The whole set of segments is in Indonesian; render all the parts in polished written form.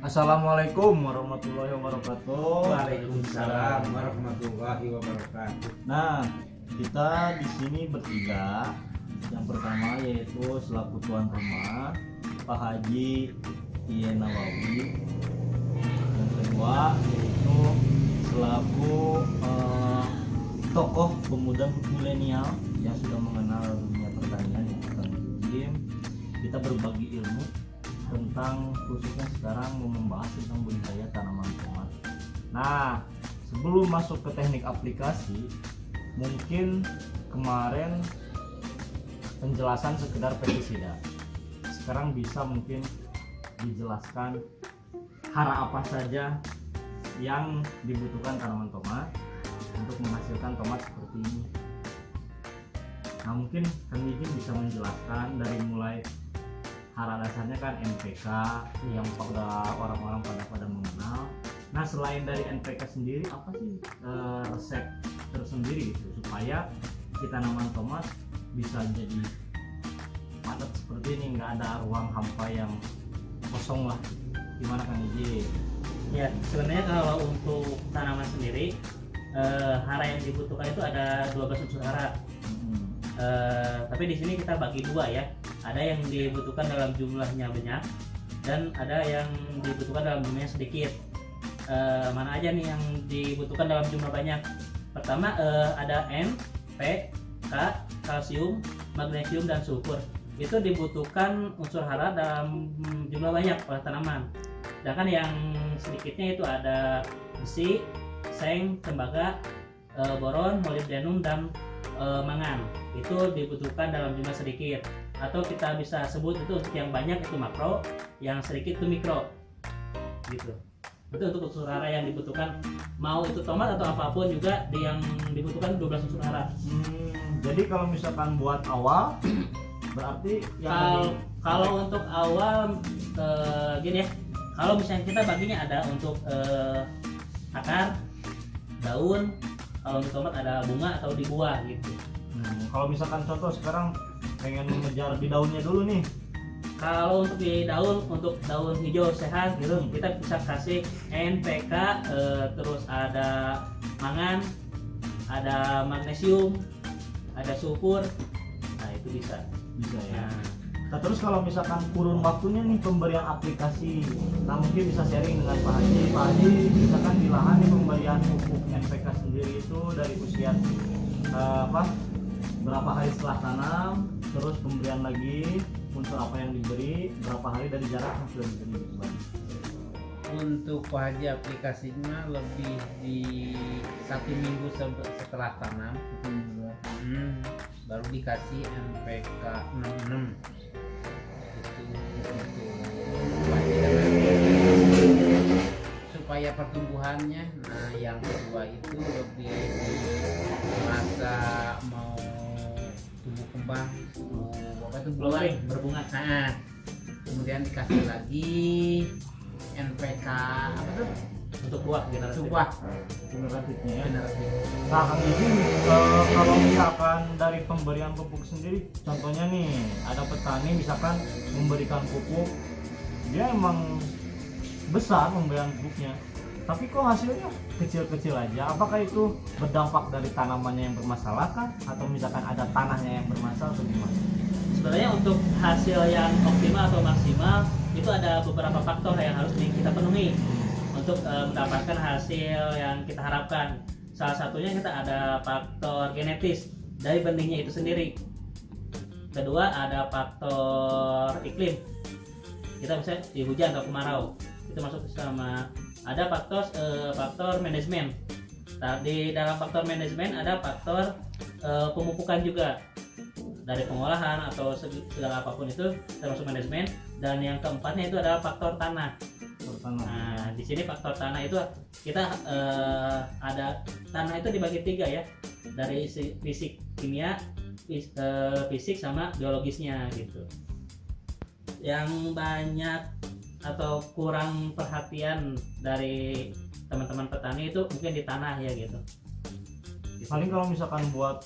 Assalamualaikum warahmatullahi wabarakatuh. Waalaikumsalam warahmatullahi wabarakatuh. Nah, kita di sini bertiga. Yang pertama yaitu selaku tuan rumah Pak Haji Iyen Nawawi. Yang kedua yaitu selaku tokoh pemuda milenial yang sudah mengenal dunia pertanian yang akan musim. Kita berbagi ilmu tentang khususnya sekarang mau membahas tentang budidaya tanaman tomat. Nah, sebelum masuk ke teknik aplikasi, mungkin kemarin penjelasan sekedar pestisida. Sekarang bisa mungkin dijelaskan hara apa saja yang dibutuhkan tanaman tomat untuk menghasilkan tomat seperti ini. Nah, mungkin Kang Ijin bisa menjelaskan dari mulai hara dasarnya kan NPK yang pada orang-orang pada mengenal. Nah, selain dari NPK sendiri, apa sih resep tersendiri gitu supaya si tanaman tomat bisa jadi padat seperti ini, nggak ada ruang hampa yang kosong lah. Gimana Kang Iji? Ya, sebenarnya kalau untuk tanaman sendiri hara yang dibutuhkan itu ada 12 unsur hara. Tapi di sini kita bagi dua ya. Ada yang dibutuhkan dalam jumlahnya banyak dan ada yang dibutuhkan dalam jumlahnya sedikit. Mana aja nih yang dibutuhkan dalam jumlah banyak? Pertama ada N, P, K, kalsium, magnesium dan sulfur. Itu dibutuhkan unsur hara dalam jumlah banyak oleh tanaman. Sedangkan yang sedikitnya itu ada besi, seng, tembaga, boron, molibdenum dan mangan. Itu dibutuhkan dalam jumlah sedikit, atau kita bisa sebut itu untuk yang banyak itu makro, yang sedikit itu mikro gitu. Itu untuk unsur hara yang dibutuhkan, mau itu tomat atau apapun juga yang dibutuhkan 12 unsur hara. Jadi kalau misalkan buat awal berarti kalau untuk awal gini ya, kalau misalnya kita baginya ada untuk akar, daun, kalau untuk tomat ada bunga atau di buah gitu. Kalau misalkan contoh sekarang pengen mengejar di daunnya dulu nih. Kalau untuk di daun, untuk daun hijau sehat gitu, kita bisa kasih NPK, terus ada mangan, ada magnesium, ada sulfur. Nah, itu bisa Ya. Nah, terus kalau misalkan kurun waktunya nih pemberian aplikasi, nah mungkin bisa sharing dengan Pak Haji. Pak Haji, misalkan di lahan nih pemberian pupuk NPK sendiri itu dari usia berapa hari setelah tanam, terus pemberian lagi unsur apa yang diberi, berapa hari dari jarak yang sudah diberi. Untuk Pak Haji aplikasinya lebih di 1 minggu setelah tanam. Baru dikasih NPK 66 supaya pertumbuhannya. Nah, yang kedua itu lebih di masa mau tumbuh kembang, berbunga. Nah, kemudian dikasih lagi NPK apa tuh Untuk buah generasi. Generatifnya ya. Generasi. Nah, Kang Ijin, kalau misalkan dari pemberian pupuk sendiri, contohnya nih ada petani misalkan memberikan pupuk, dia emang besar pemberian pupuknya, tapi kok hasilnya kecil-kecil aja. Apakah itu berdampak dari tanamannya yang bermasalah kan, atau misalkan ada tanahnya yang bermasalah atau gimana? Sebenarnya untuk hasil yang optimal atau maksimal itu ada beberapa faktor yang harus kita penuhi untuk mendapatkan hasil yang kita harapkan. Salah satunya kita ada faktor genetis dari benihnya itu sendiri. Kedua ada faktor iklim. Kita bisa di hujan atau kemarau. Itu masuk sama. Ada faktor manajemen. Nah, di dalam faktor manajemen ada faktor pemupukan juga. Dari pengolahan atau segala apapun itu termasuk manajemen. Dan yang keempatnya itu adalah faktor tanah. Nah, di sini faktor tanah itu kita ada tanah itu dibagi 3 ya, dari fisik kimia, fisik sama biologisnya gitu. Yang banyak atau kurang perhatian dari teman-teman petani itu mungkin di tanah ya gitu. Paling kalau misalkan buat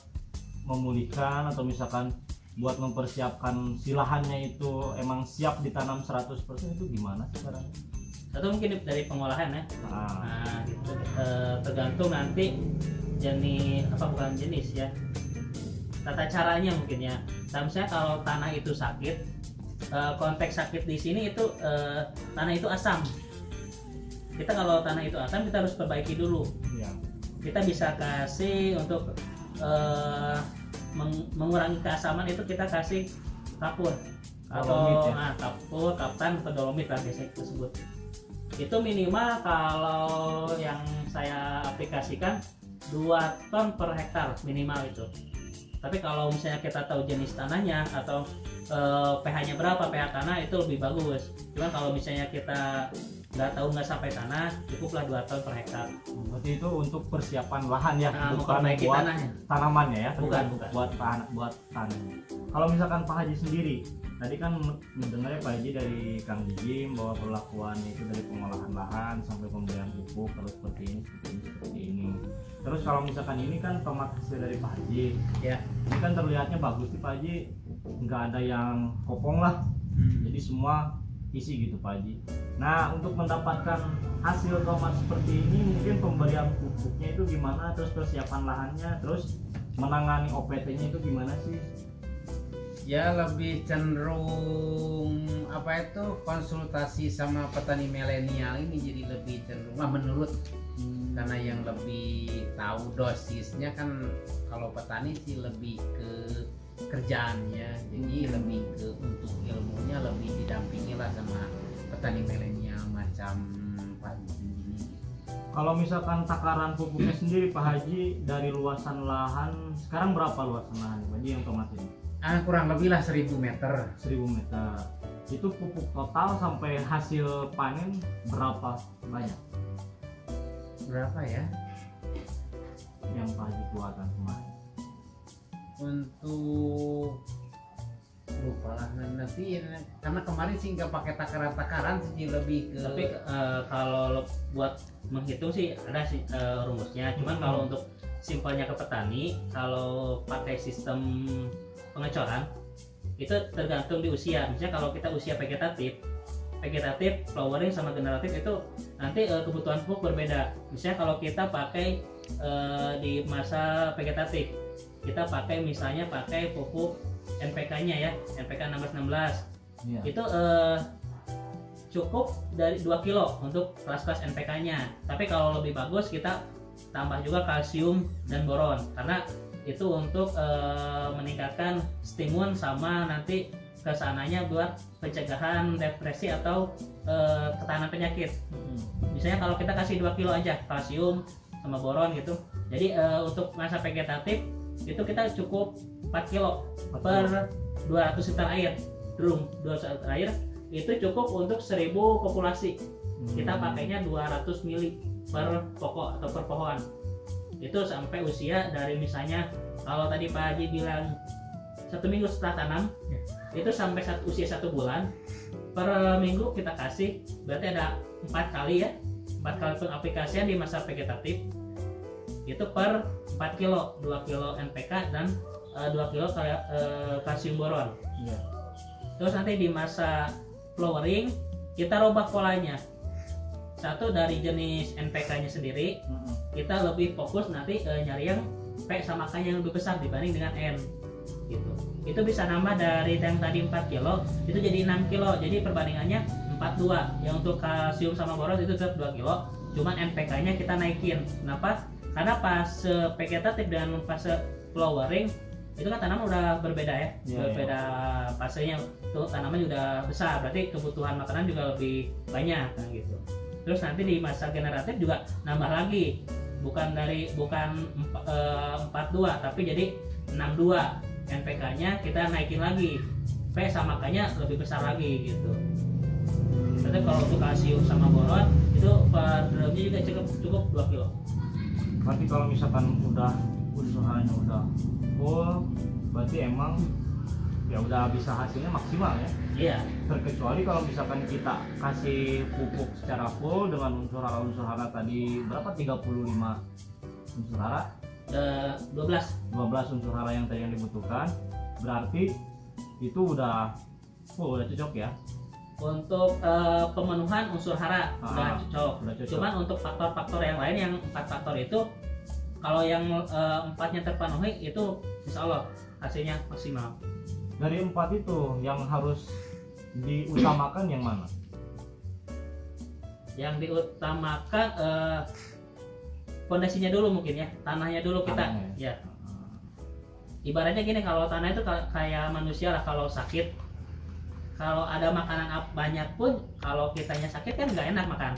memulihkan atau misalkan buat mempersiapkan si lahannya itu emang siap ditanam 100% itu gimana sekarang? atau mungkin dari pengolahan ya. Ah, Nah, gitu. Tergantung nanti jenis apa, bukan jenis ya, tata caranya mungkin ya. Nah, misalnya kalau tanah itu sakit, konteks sakit di sini itu tanah itu asam. Kita kalau tanah itu asam kita harus perbaiki dulu. iya. Kita bisa kasih untuk mengurangi keasaman itu kita kasih kapur Dolomit atau ya? kapur, kaptan atau dolomit lah biasanya tersebut. Itu minimal kalau yang saya aplikasikan 2 ton per hektar minimal itu. Tapi kalau misalnya kita tahu jenis tanahnya atau pH-nya berapa, pH tanah itu lebih bagus. Cuman kalau misalnya kita nggak tahu, nggak sampai tanah, cukuplah 2 ton per hektar. Berarti itu untuk persiapan lahan ya, Nah, bukan memperbaiki buat tanahnya. tanamannya ya, tapi Bukan. buat tanah. Kalau misalkan Pak Haji sendiri, tadi kan mendengarnya Pak Haji dari Kang Jim bahwa perlakuannya itu dari pengolahan lahan sampai pemberian pupuk harus seperti ini, seperti ini. Terus kalau misalkan ini kan tomat hasil dari Pak Haji, Ya. ini kan terlihatnya bagus nih Pak Haji, nggak ada yang kopong lah, jadi semua isi gitu Pak Haji. Nah, untuk mendapatkan hasil tomat seperti ini mungkin pemberian pupuknya itu gimana, terus persiapan lahannya, terus menangani OPT-nya itu gimana sih? Ya lebih cenderung apa itu konsultasi sama petani milenial ini, jadi lebih cenderung menurut, karena yang lebih tahu dosisnya kan kalau petani sih lebih ke kerjaannya, jadi lebih ke untuk ilmunya lebih didampingi lah sama petani milenial macam Pak Haji ini. Kalau misalkan takaran pupuknya sendiri Pak Haji, dari luasan lahan sekarang berapa luasan lahan Pak Haji yang tomat ini? Kurang lebih lah 1000 meter. 1000 meter. Itu pupuk total sampai hasil panen berapa banyak Berapa ya? yang Pak Haji keluarkan kemarin? Untuk lupa lah nanti, karena kemarin sih nggak pakai takaran sih, lebih ke Tapi kalau buat menghitung sih ada sih rumusnya. Cuman kalau untuk simpelnya ke petani, kalau pakai sistem pengecoran itu tergantung di usia. Misalnya kalau kita usia vegetatif, flowering sama generatif itu nanti kebutuhan pupuk berbeda. Misalnya kalau kita pakai di masa vegetatif, kita pakai misalnya pakai pupuk NPK-nya ya, NPK 1616. Iya. Itu cukup dari 2 kilo untuk kelas-kelas NPK-nya. Tapi kalau lebih bagus kita tambah juga kalsium dan boron, karena itu untuk meningkatkan stimun sama nanti kesananya buat pencegahan depresi atau ketahanan penyakit. Misalnya kalau kita kasih 2 kilo aja kalsium sama boron gitu, jadi untuk masa vegetatif itu kita cukup 4 kilo per 200 liter air, drum 200 liter air itu cukup untuk 1000 populasi. Kita pakainya 200 mili per pokok atau per pohon. Itu sampai usia dari misalnya kalau tadi Pak Haji bilang 1 minggu setelah tanam, itu sampai usia 1 bulan per minggu kita kasih, berarti ada 4 kali ya, 4 kali pengaplikasian di masa vegetatif itu per 4 kilo, 2 kilo NPK dan 2 kilo kalsium boron. Iya. Terus nanti di masa flowering kita rubah polanya. Satu dari jenis NPK-nya sendiri, kita lebih fokus nanti nyari yang P sama K yang lebih besar dibanding dengan N gitu. Itu bisa nambah dari yang tadi 4 kilo itu jadi 6 kilo, jadi perbandingannya 42. Yang untuk kalsium sama boron itu tetap 2 kilo, cuman NPK-nya kita naikin. Kenapa? Karena fase vegetatif dan fase flowering itu kan tanaman udah berbeda ya, berbeda fasenya. Tuh tanaman udah besar, berarti kebutuhan makanan juga lebih banyak kan gitu. Terus nanti di masa generatif juga nambah lagi, bukan 42 tapi jadi 62. NPK-nya kita naikin lagi, P sama K-nya lebih besar lagi gitu. Tapi kalau untuk kalsium sama boron itu per drumnya juga cukup 2 kilo. Berarti kalau misalkan udah usahanya udah full, berarti emang ya udah bisa hasilnya maksimal ya. Iya. Terkecuali kalau misalkan kita kasih pupuk secara full dengan unsur hara tadi berapa, 35 unsur hara, 12 unsur hara yang tadi yang dibutuhkan, berarti itu udah full, udah cocok ya. Untuk pemenuhan unsur hara sudah cocok. Cuman untuk faktor-faktor yang lain, yang 4 faktor itu, kalau yang 4-nya terpenuhi itu insya Allah hasilnya maksimal. Dari 4 itu yang harus diutamakan yang mana? Yang diutamakan fondasinya dulu mungkin ya, tanahnya dulu kita. Tanahnya. Ya. Ibaratnya gini, kalau tanah itu kayak manusia lah, kalau sakit, kalau ada makanan banyak pun, kalau kitanya sakit kan nggak enak makan.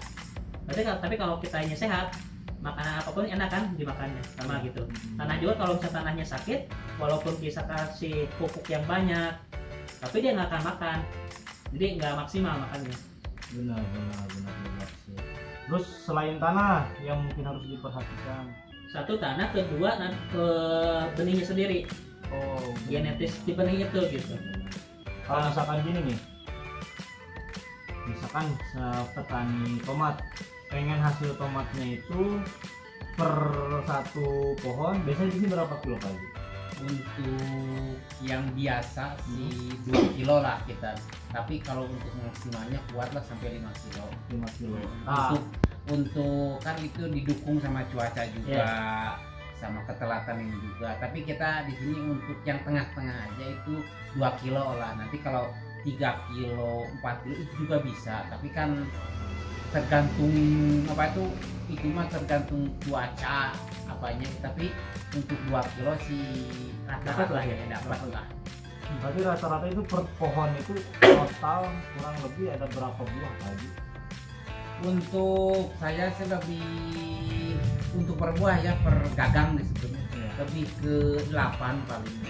Tapi kalau kitanya sehat, makanan apapun enak kan dimakannya, sama gitu. Tanah juga kalau misalnya tanahnya sakit, walaupun kita kasih pupuk yang banyak, tapi dia nggak akan makan, jadi nggak maksimal makannya. Benar sih. Terus selain tanah yang mungkin harus diperhatikan, Satu tanah, kedua ke benihnya sendiri, genetis di benih itu gitu. kalau misalkan gini nih, misalkan petani tomat pengen hasil tomatnya itu per satu pohon, biasanya di sini berapa kilo Pak Haji? Untuk yang biasa sih 2 kilo lah kita, tapi kalau untuk maksimalnya kuatlah sampai 5 kilo. 5 kilo. Untuk kan itu didukung sama cuaca juga, sama ketelatan ini juga. Tapi kita di sini untuk yang tengah-tengah aja itu 2 kilo lah. Nanti kalau 3 kilo, 4 kilo itu juga bisa. Tapi kan tergantung itu mah tergantung cuaca apanya. Tapi untuk 2 kilo sih Dapat lah ya. dapat lah. Berarti rata-rata itu per pohon itu total kurang lebih ada berapa buah Pak Haji? Untuk saya sih lebih untuk per buah ya, per gagang disebutnya, lebih ke 8 paling.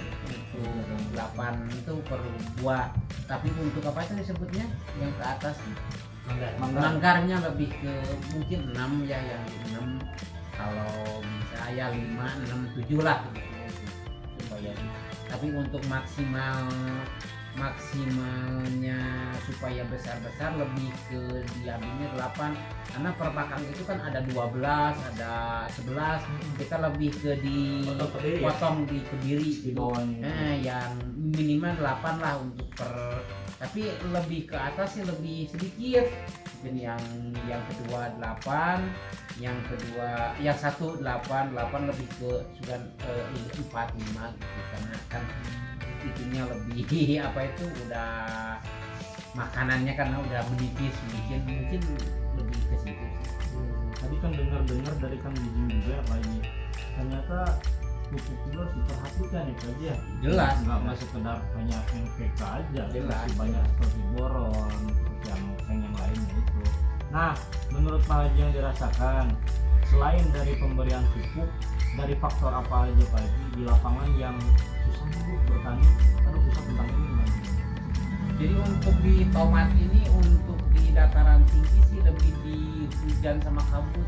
Untuk 8 itu per buah. Tapi untuk apa itu disebutnya yang ke atas manggarnya lebih ke mungkin 6 ya, yang 6. Kalau bisa ya 5, 6, 7 lah gitu, supaya. Tapi untuk maksimalnya supaya besar-besar lebih ke diambilnya 8, karena per batang itu kan ada 12, ada 11, kita lebih ke dipotong di kebiri Di bawahnya. yang minimal 8 lah untuk tapi lebih ke atas sih lebih sedikit. Mungkin yang kedua 8, yang satu 8 lebih ke 4, 5 gitu, karena kan itunya lebih udah makanannya karena udah menipis, mungkin lebih ke situ. Tadi kan dengar dari Kang Bijing juga Pak Haji, ternyata pupuk itu harus diperhatikan ya Pak Haji ya. Jelas. Nggak sekedar hanya NPK aja, Jelas. masih banyak seperti boron, terus yang lainnya itu. Nah, menurut Pak Haji yang dirasakan, selain dari pemberian pupuk, dari faktor apa aja Pak Haji di lapangan yang susah nih bertani, susah tentang ini gimana? Jadi untuk di tomat ini, untuk di dataran tinggi sih lebih di hujan sama kabut,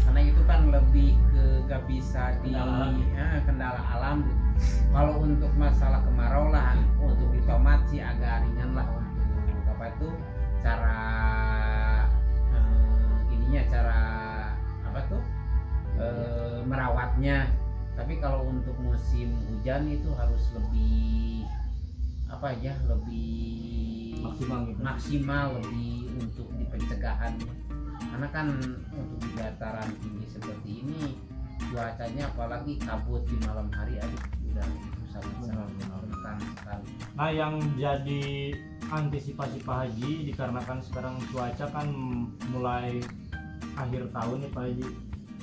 karena itu kan lebih ke gak bisa di kendala alam. Kalau untuk masalah kemarau lah, untuk di tomat sih agak ringan lah untuk cara merawatnya. Tapi kalau untuk musim hujan itu harus lebih maksimal lebih untuk di pencegahannya, karena kan untuk di dataran tinggi seperti ini cuacanya apalagi kabut di malam hari udah sangat rentan sekali. Nah, yang jadi antisipasi Pak Haji dikarenakan sekarang cuaca kan mulai akhir tahun nih Pak Haji,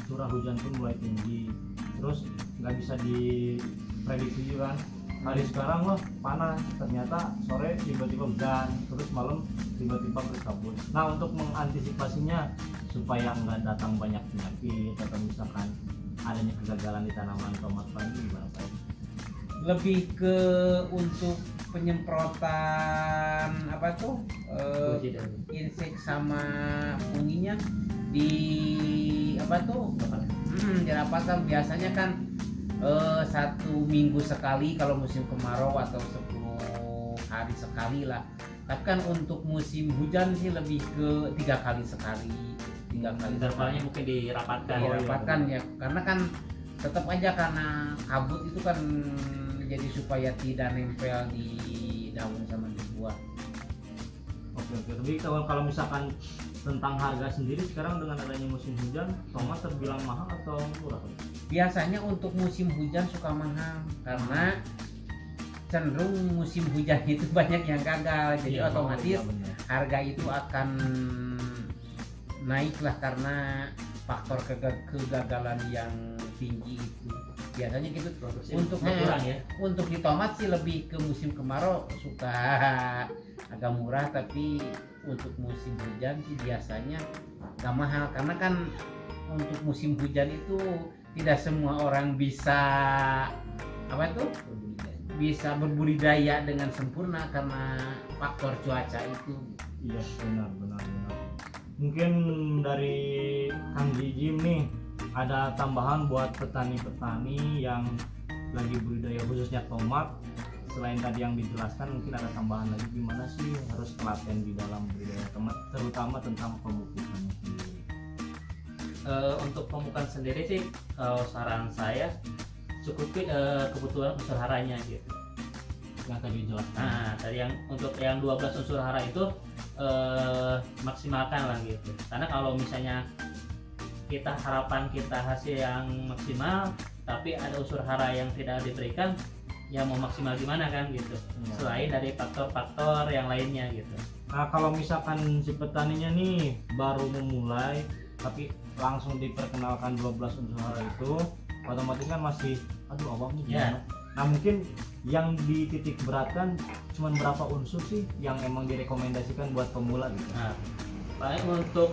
curah hujan pun mulai tinggi, terus nggak bisa diprediksi juga kan. Hari sekarang loh panas, ternyata sore tiba-tiba hujan, terus malam tiba-tiba berkabut. Nah, untuk mengantisipasinya supaya nggak datang banyak penyakit atau misalkan adanya kegagalan di tanaman tomat Pak Haji, gimana Pak Haji? Lebih ke untuk penyemprotan insek sama funginya di dirapatkan. Biasanya kan 1 minggu sekali kalau musim kemarau, atau 10 hari sekali lah. Tapi kan untuk musim hujan sih lebih ke 3 kali sekali. 3 kali Intervalnya mungkin dirapatkan ya, karena kan tetap aja karena kabut itu kan jadi supaya tidak nempel di daun sama di buah. Oke. Tapi kalau misalkan tentang harga sendiri sekarang dengan adanya musim hujan, tomat terbilang mahal atau murah? Biasanya untuk musim hujan suka mahal karena cenderung musim hujan itu banyak yang gagal, jadi Iya, otomatis iya, benar. harga itu akan naik lah karena faktor kegagalan yang tinggi itu. Biasanya gitu. Produksi Untuk berkurang ya. untuk di tomat sih lebih ke musim kemarau suka agak murah, tapi untuk musim hujan sih biasanya gak mahal karena kan untuk musim hujan itu tidak semua orang bisa apa itu bisa berbudidaya dengan sempurna karena faktor cuaca itu. Iya, benar. Mungkin dari Kang Jijim nih ada tambahan buat petani-petani yang lagi budidaya khususnya tomat. Selain tadi yang dijelaskan, mungkin ada tambahan lagi gimana sih harus telaten di dalam budidaya tomat, terutama tentang pemupukan sendiri. Untuk pemupukan sendiri sih, kalau saran saya cukupi kebutuhan unsur haranya gitu. Yang tadi dijelaskan. Nah, tadi yang untuk yang 12 unsur hara itu maksimalkan lah gitu. Karena kalau misalnya harapan kita hasil yang maksimal, tapi ada unsur hara yang tidak diberikan, ya mau maksimal gimana kan gitu. Ya. Selain dari faktor-faktor yang lainnya gitu. Nah, kalau misalkan si petaninya nih baru memulai tapi langsung diperkenalkan 12 unsur hara itu, otomatis kan masih aduh awam nih gimana. Nah, mungkin yang dititik beratkan cuman berapa unsur sih yang emang direkomendasikan buat pemula gitu. Nah, paling untuk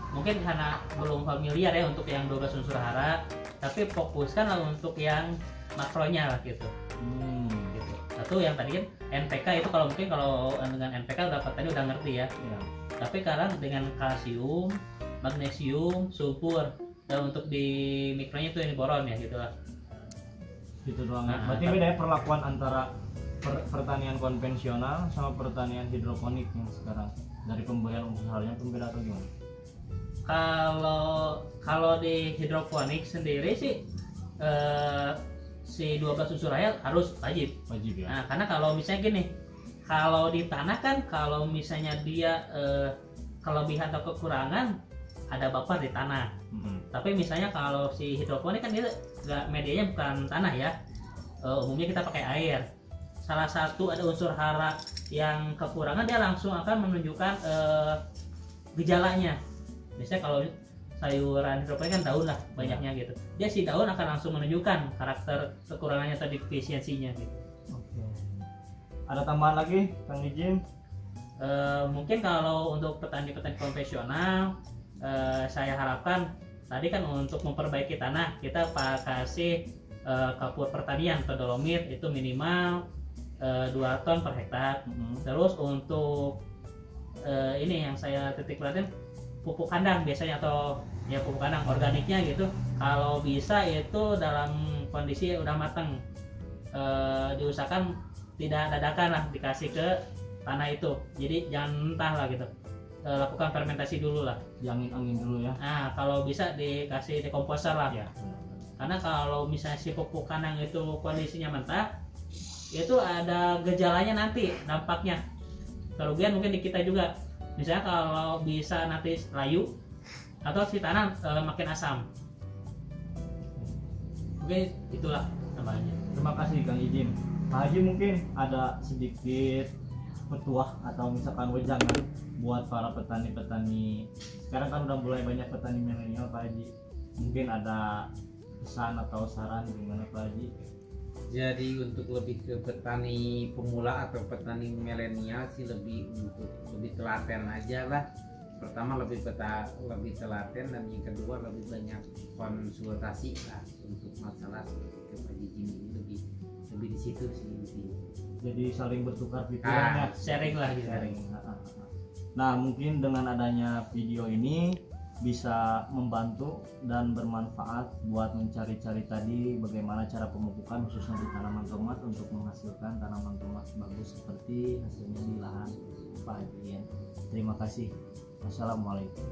mungkin karena belum familiar ya untuk yang 12 unsur hara, tapi fokuskan lah untuk yang makronya lah gitu. Gitu. Satu yang tadi kan NPK itu kalau mungkin kalau dengan NPK udah petani udah ngerti ya. Ya. Tapi sekarang dengan kalsium, magnesium, sulfur, dan untuk di mikronya itu ini boron ya gitu lah. Gitu doang. Nah, Berarti beda ya perlakuan antara pertanian konvensional sama pertanian hidroponik yang sekarang. Dari pemberian unsur haranya pun beda atau gimana? Kalau di hidroponik sendiri sih si 12 unsur hara harus wajib. Wajib ya. Nah, karena kalau misalnya gini, kalau di tanah kan kalau misalnya dia kelebihan atau kekurangan ada baper di tanah. Tapi misalnya kalau si hidroponik kan dia medianya bukan tanah ya, umumnya kita pakai air. Salah satu ada unsur hara yang kekurangan, dia langsung akan menunjukkan gejalanya. Misalnya kalau sayuran hidroponik kan daun lah banyaknya gitu, dia si daun akan langsung menunjukkan karakter kekurangannya atau defisiensinya gitu. Oke. Ada tambahan lagi, Kang Ijin? Mungkin kalau untuk petani-petani konvensional, saya harapkan tadi kan untuk memperbaiki tanah kita kasih kapur pertanian atau dolomit itu minimal 2 ton per hektar. Terus untuk ini yang saya titik perhatian pupuk kandang biasanya, atau ya pupuk kandang organiknya gitu, kalau bisa itu dalam kondisi udah matang, diusahakan tidak dadakan lah dikasih ke tanah itu, jadi jangan mentah lah gitu. Lakukan fermentasi dulu lah, Angin dulu ya. nah kalau bisa dikasih dekomposer lah Ya. karena kalau misalnya si pupuk kandang itu kondisinya mentah, itu ada gejalanya nanti dampaknya, kerugian mungkin di kita juga. Misalnya kalau bisa nanti layu atau si tanah makin asam. Oke, itulah namanya. Terima kasih Kang Ijin. Pak Haji mungkin ada sedikit petuah atau misalkan wejangan buat para petani-petani. Sekarang kan udah mulai banyak petani milenial Pak Haji. Mungkin ada pesan atau saran gimana Pak Haji? Jadi untuk lebih ke petani pemula atau petani milenial sih lebih telaten aja lah. Pertama lebih telaten, dan yang kedua lebih banyak konsultasi lah untuk masalah seperti ke Pak Jijim ini lebih di situ sih intinya. Jadi saling bertukar pikiran ya. Sharing lah gitu. Sharing. Nah, mungkin dengan adanya video ini bisa membantu dan bermanfaat buat mencari-cari tadi bagaimana cara pemupukan khususnya di tanaman tomat untuk menghasilkan tanaman tomat bagus seperti hasilnya di lahan Pak Haji. Terima kasih. Wassalamualaikum.